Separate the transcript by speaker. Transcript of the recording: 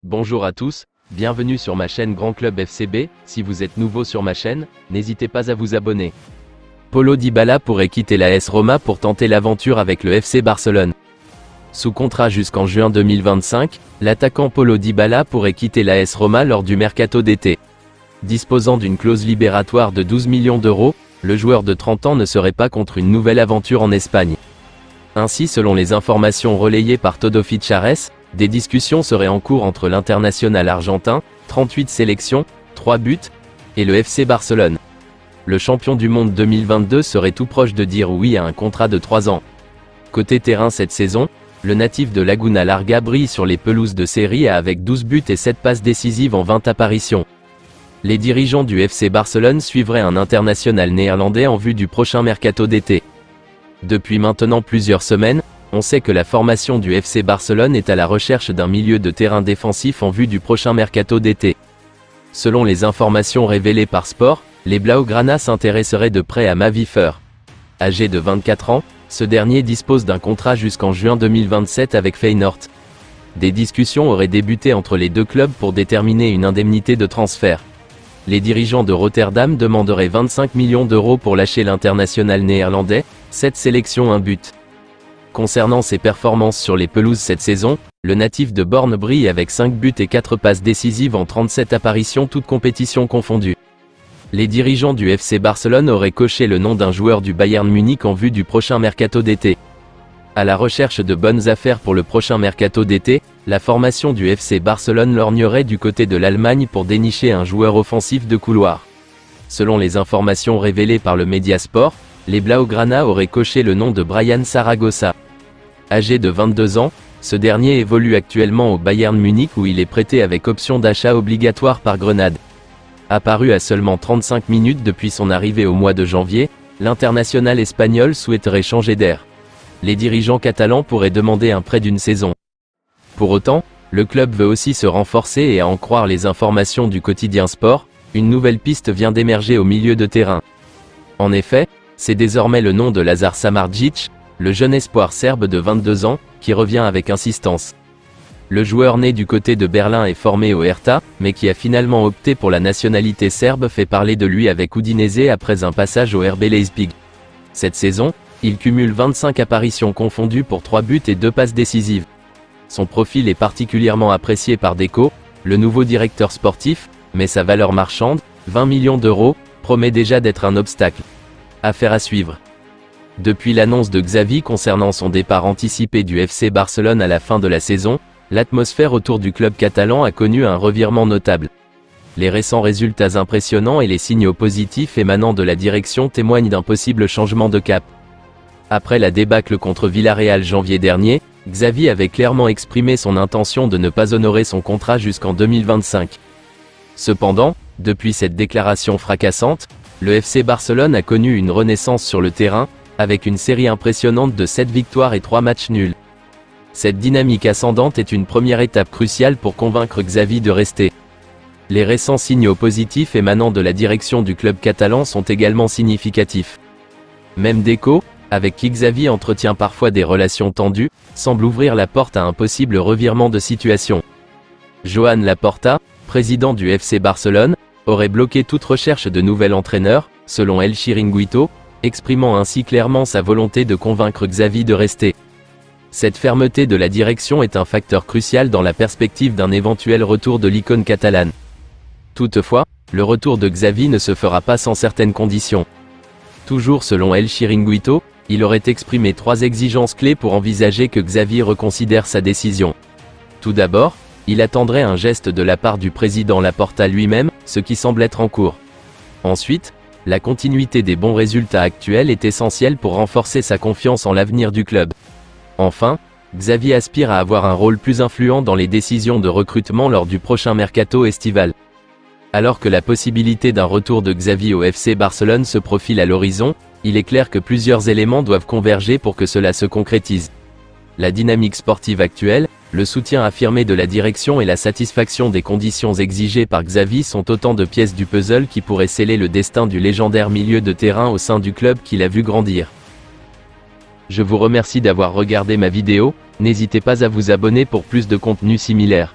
Speaker 1: Bonjour à tous, bienvenue sur ma chaîne Grand Club FCB. Si vous êtes nouveau sur ma chaîne, n'hésitez pas à vous abonner. Paulo Dybala pourrait quitter l'AS Roma pour tenter l'aventure avec le FC Barcelone. Sous contrat jusqu'en juin 2025, l'attaquant Paulo Dybala pourrait quitter l'AS Roma lors du mercato d'été. Disposant d'une clause libératoire de 12 millions d'euros, le joueur de 30 ans ne serait pas contre une nouvelle aventure en Espagne. Ainsi, selon les informations relayées par Todo Fichares, des discussions seraient en cours entre l'international argentin, 38 sélections, 3 buts, et le FC Barcelone. Le champion du monde 2022 serait tout proche de dire oui à un contrat de 3 ans. Côté terrain cette saison, le natif de Laguna Larga brille sur les pelouses de Serie A avec 12 buts et 7 passes décisives en 20 apparitions. Les dirigeants du FC Barcelone suivraient un international néerlandais en vue du prochain mercato d'été. Depuis maintenant plusieurs semaines, on sait que la formation du FC Barcelone est à la recherche d'un milieu de terrain défensif en vue du prochain mercato d'été. Selon les informations révélées par Sport, les Blaugrana s'intéresseraient de près à Mavi Fer. Âgé de 24 ans, ce dernier dispose d'un contrat jusqu'en juin 2027 avec Feyenoord. Des discussions auraient débuté entre les deux clubs pour déterminer une indemnité de transfert. Les dirigeants de Rotterdam demanderaient 25 millions d'euros pour lâcher l'international néerlandais, 7 sélections, 1 but. Concernant ses performances sur les pelouses cette saison, le natif de Born brille avec 5 buts et 4 passes décisives en 37 apparitions toutes compétitions confondues. Les dirigeants du FC Barcelone auraient coché le nom d'un joueur du Bayern Munich en vue du prochain mercato d'été. À la recherche de bonnes affaires pour le prochain mercato d'été, la formation du FC Barcelone lorgnerait du côté de l'Allemagne pour dénicher un joueur offensif de couloir. Selon les informations révélées par le Mediasport, les Blaugrana auraient coché le nom de Brian Saragossa. Âgé de 22 ans, ce dernier évolue actuellement au Bayern Munich où il est prêté avec option d'achat obligatoire par Grenade. Apparu à seulement 35 minutes depuis son arrivée au mois de janvier, l'international espagnol souhaiterait changer d'air. Les dirigeants catalans pourraient demander un prêt d'une saison. Pour autant, le club veut aussi se renforcer et à en croire les informations du quotidien Sport, une nouvelle piste vient d'émerger au milieu de terrain. En effet, c'est désormais le nom de Lazar Samardžić, le jeune espoir serbe de 22 ans, qui revient avec insistance. Le joueur né du côté de Berlin et formé au Hertha, mais qui a finalement opté pour la nationalité serbe fait parler de lui avec Udinese après un passage au RB Leipzig. Cette saison, il cumule 25 apparitions confondues pour 3 buts et 2 passes décisives. Son profil est particulièrement apprécié par Deco, le nouveau directeur sportif, mais sa valeur marchande, 20 millions d'euros, promet déjà d'être un obstacle. Affaire à suivre. Depuis l'annonce de Xavi concernant son départ anticipé du FC Barcelone à la fin de la saison, l'atmosphère autour du club catalan a connu un revirement notable. Les récents résultats impressionnants et les signaux positifs émanant de la direction témoignent d'un possible changement de cap. Après la débâcle contre Villarreal janvier dernier, Xavi avait clairement exprimé son intention de ne pas honorer son contrat jusqu'en 2025. Cependant, depuis cette déclaration fracassante, le FC Barcelone a connu une renaissance sur le terrain, avec une série impressionnante de 7 victoires et 3 matchs nuls. Cette dynamique ascendante est une première étape cruciale pour convaincre Xavi de rester. Les récents signaux positifs émanant de la direction du club catalan sont également significatifs. Même Deco, avec qui Xavi entretient parfois des relations tendues, semble ouvrir la porte à un possible revirement de situation. Joan Laporta, président du FC Barcelone, aurait bloqué toute recherche de nouvel entraîneur, selon El Chiringuito, exprimant ainsi clairement sa volonté de convaincre Xavi de rester. Cette fermeté de la direction est un facteur crucial dans la perspective d'un éventuel retour de l'icône catalane. Toutefois, le retour de Xavi ne se fera pas sans certaines conditions. Toujours selon El Chiringuito, il aurait exprimé 3 exigences clés pour envisager que Xavi reconsidère sa décision. Tout d'abord, il attendrait un geste de la part du président Laporta lui-même, ce qui semble être en cours. Ensuite, la continuité des bons résultats actuels est essentielle pour renforcer sa confiance en l'avenir du club. Enfin, Xavi aspire à avoir un rôle plus influent dans les décisions de recrutement lors du prochain mercato estival. Alors que la possibilité d'un retour de Xavi au FC Barcelone se profile à l'horizon, il est clair que plusieurs éléments doivent converger pour que cela se concrétise. La dynamique sportive actuelle, le soutien affirmé de la direction et la satisfaction des conditions exigées par Xavi sont autant de pièces du puzzle qui pourraient sceller le destin du légendaire milieu de terrain au sein du club qui l'a vu grandir. Je vous remercie d'avoir regardé ma vidéo, n'hésitez pas à vous abonner pour plus de contenu similaire.